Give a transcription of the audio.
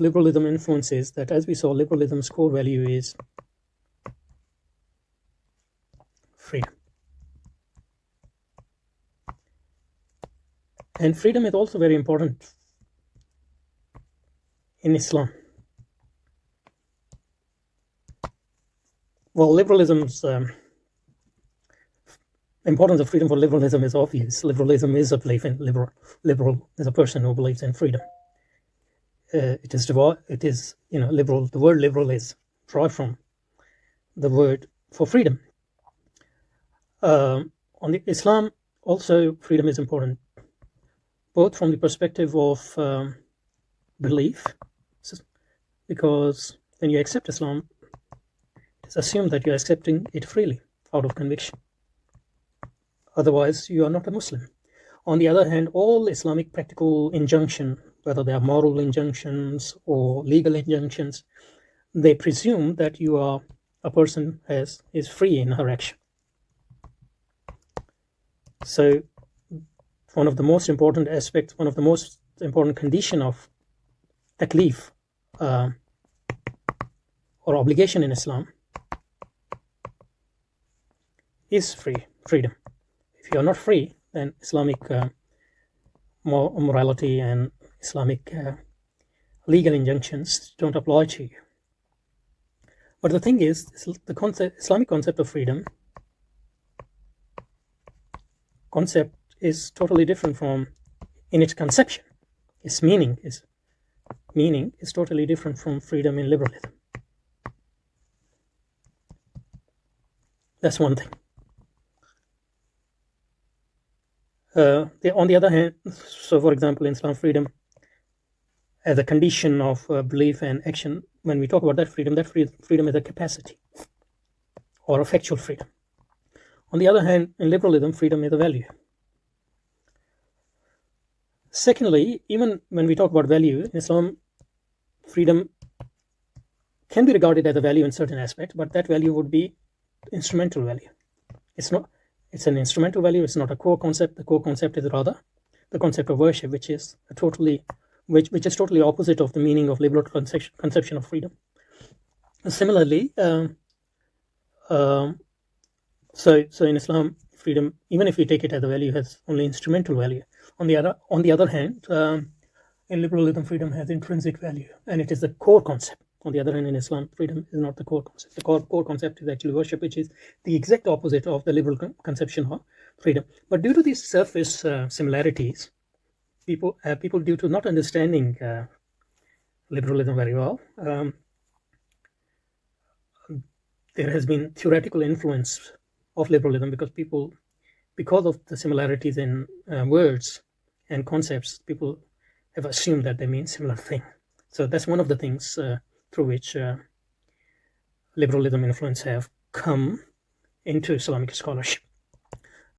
liberalism influences that, as we saw, liberalism's core value is freedom. And freedom is also very important in Islam. Well, liberalism's importance of freedom for liberalism is obvious. Liberalism is a belief in liberal is a person who believes in freedom. It is liberal. The word liberal is derived from the word for freedom. On the Islam, also freedom is important, both from the perspective of belief, because when you accept Islam, it's assumed that you're accepting it freely out of conviction. Otherwise, you are not a Muslim. On the other hand, all Islamic practical injunction, whether they are moral injunctions or legal injunctions, they presume that you are a person is free in her action. So one of the most important aspects, one of the most important condition of taklif or obligation in Islam is freedom. If you are not free, then Islamic morality and Islamic legal injunctions don't apply to you. But the thing is, the Islamic concept of freedom is totally different from, in its conception. Its meaning is totally different from freedom in liberalism. That's one thing. On the other hand, so for example, in Islam, freedom as a condition of belief and action, when we talk about that freedom is a capacity or a factual freedom. On the other hand, in liberalism, freedom is a value. Secondly, even when we talk about value, in Islam, freedom can be regarded as a value in certain aspects, but that value would be instrumental value. It's an instrumental value, it's not a core concept. The core concept is rather the concept of worship, which is totally opposite of the meaning of liberal conception of freedom. Similarly, so in Islam, freedom, even if we take it as a value, has only instrumental value. On the other hand, in liberalism, freedom has intrinsic value, and it is the core concept. On the other hand, in Islam, freedom is not the core concept. The core concept is actually worship, which is the exact opposite of the liberal conception of freedom. But due to these surface similarities, people due to not understanding liberalism very well, there has been theoretical influence of liberalism because of the similarities in words and concepts. People have assumed that they mean similar thing. So that's one of the things through which liberalism influence have come into Islamic scholarship.